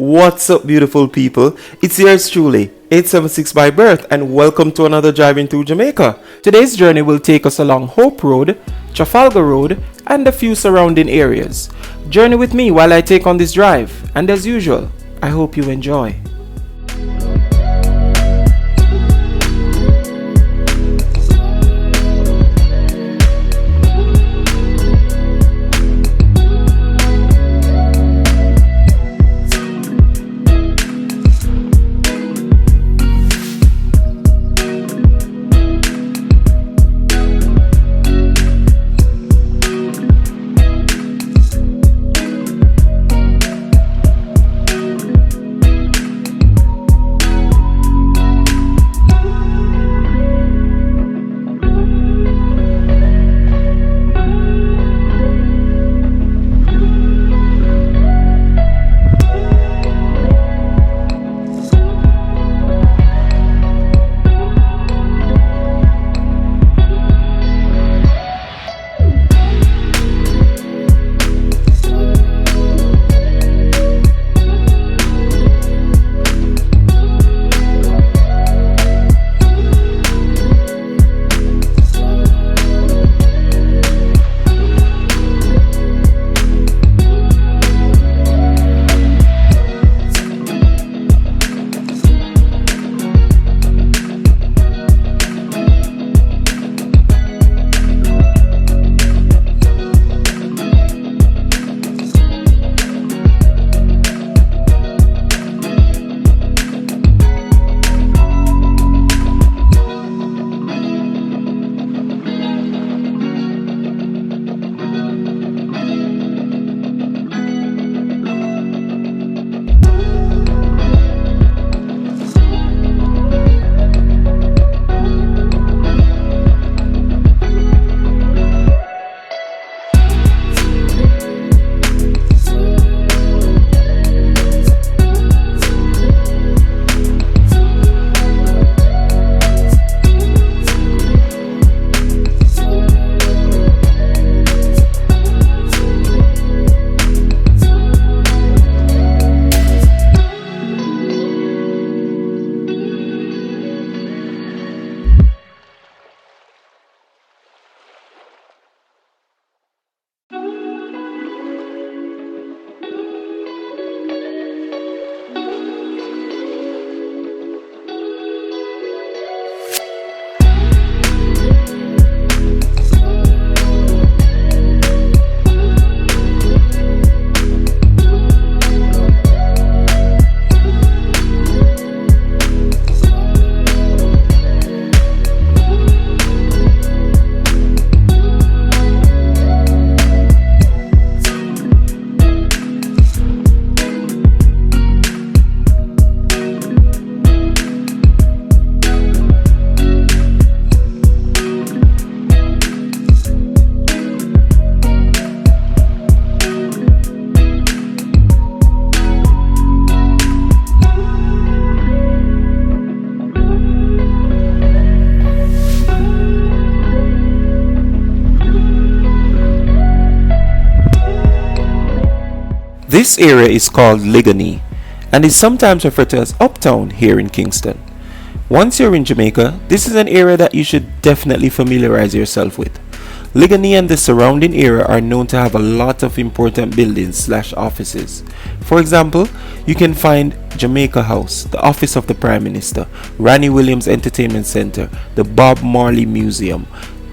What's up, beautiful people? It's yours truly, 876 by birth, and welcome to another driving through Jamaica. Today's journey will take us along Hope Road, Trafalgar Road, and a few surrounding areas. Journey with me while I take on this drive, and as usual, I hope you enjoy. This area is called Ligony and is sometimes referred to as Uptown here in Kingston. Once you're in Jamaica, this is an area that you should definitely familiarize yourself with. Ligony and the surrounding area are known to have a lot of important buildings/offices. For example, you can find Jamaica House, the office of the Prime Minister, Ranny Williams Entertainment Center, the Bob Marley Museum,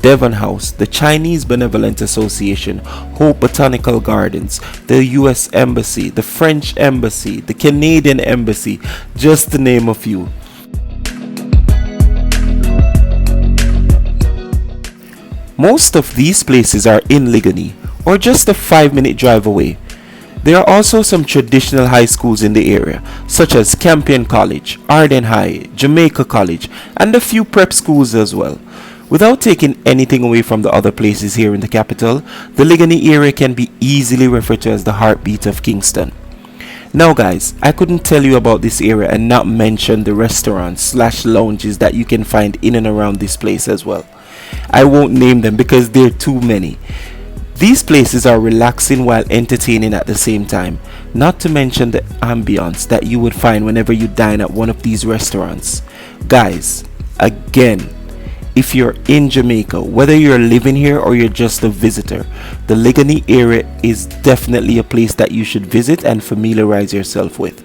Devon House, the Chinese Benevolent Association, Hope Botanical Gardens, the US Embassy, the French Embassy, the Canadian Embassy, just to name a few. Most of these places are in Ligony, or just a 5-minute drive away. There are also some traditional high schools in the area, such as Campion College, Arden High, Jamaica College, and a few prep schools as well. Without taking anything away from the other places here in the capital, the Ligony area can be easily referred to as the heartbeat of Kingston. Now guys, I couldn't tell you about this area and not mention the restaurants/lounges that you can find in and around this place as well. I won't name them because there are too many. These places are relaxing while entertaining at the same time, not to mention the ambience that you would find whenever you dine at one of these restaurants. Guys, again, if you're in Jamaica, whether you're living here or you're just a visitor, the Ligony area is definitely a place that you should visit and familiarize yourself with.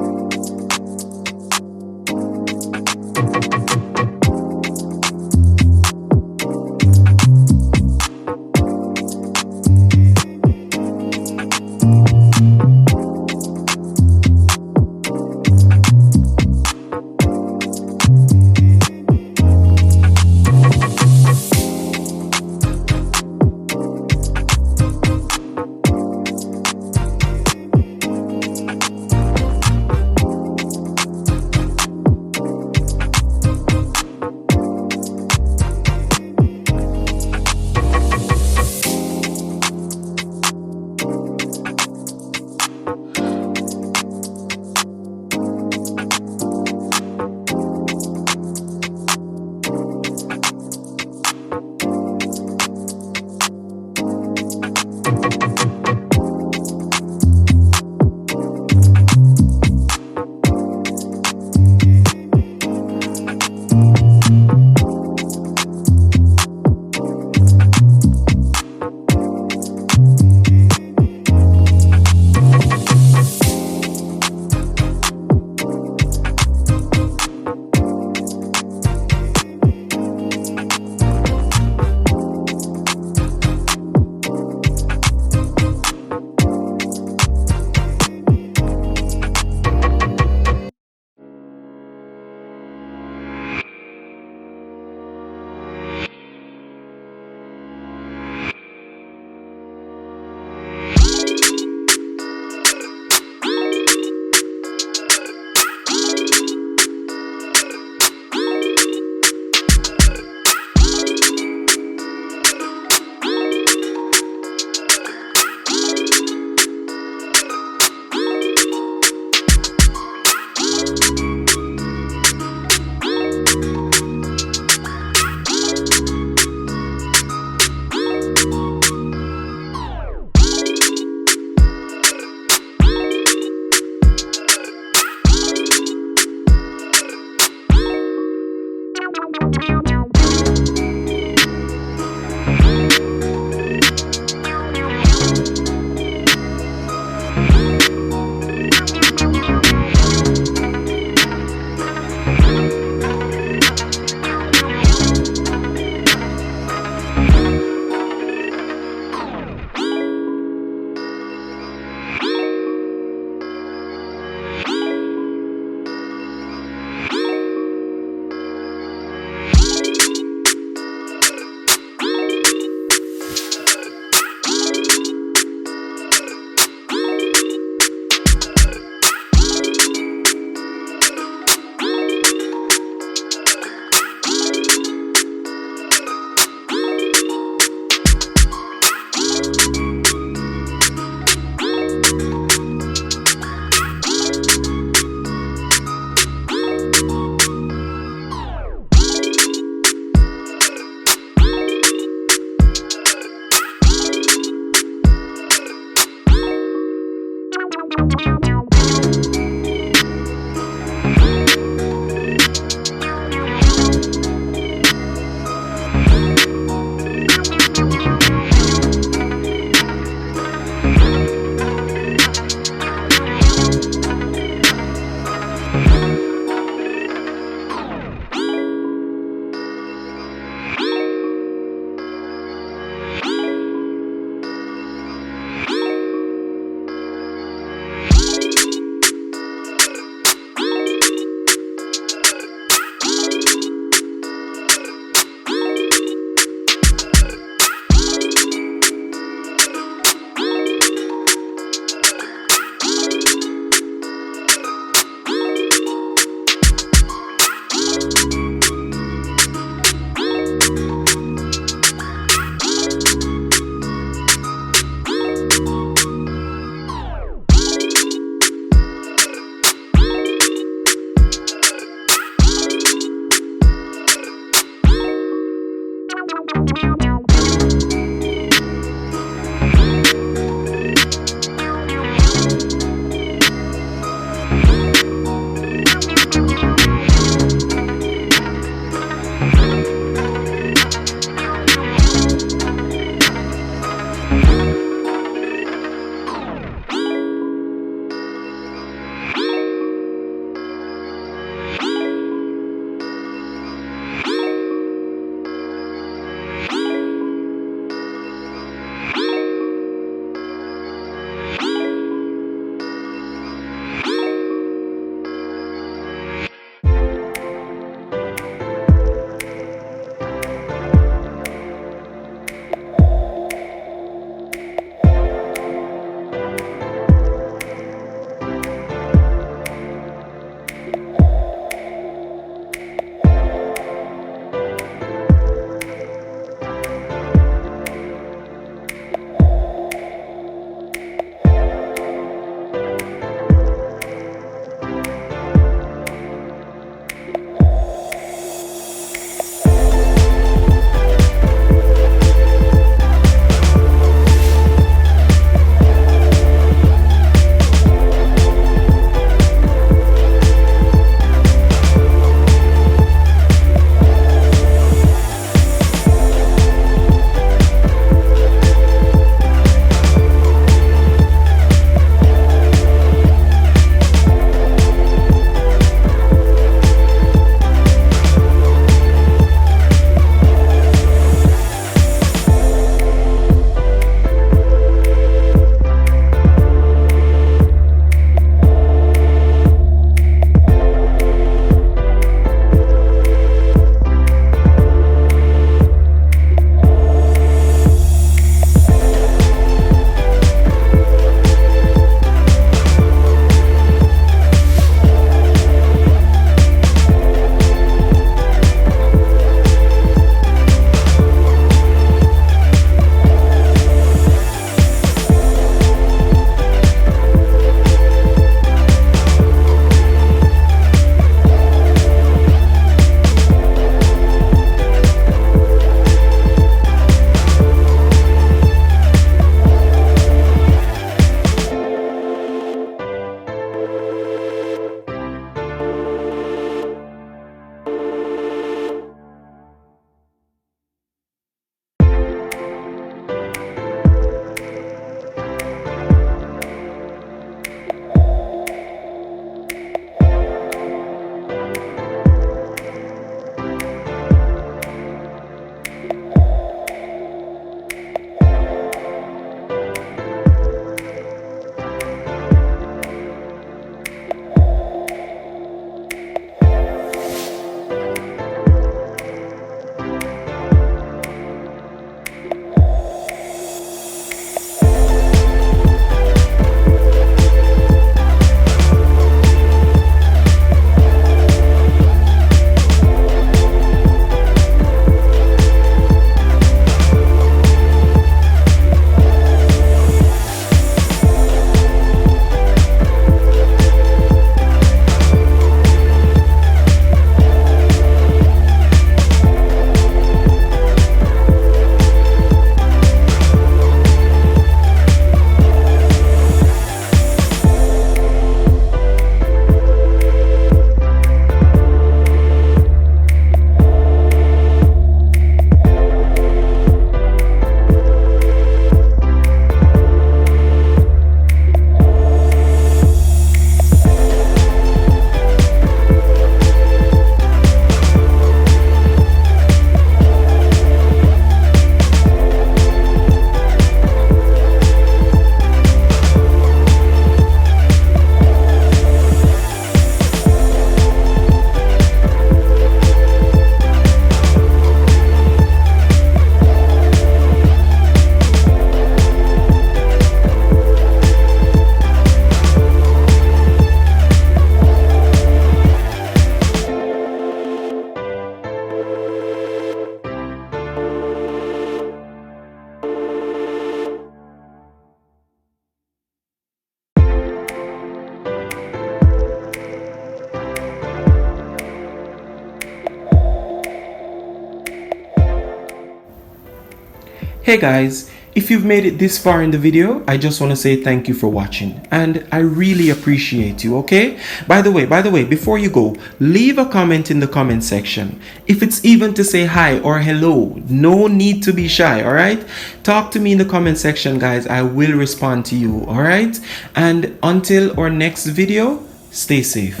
Hey guys, if you've made it this far in the video, I just want to say thank you for watching, and I really appreciate you, okay? By the way, before you go, leave a comment in the comment section. If it's even to say hi or hello, no need to be shy, all right? Talk to me in the comment section, guys. I will respond to you, all right? And until our next video, stay safe.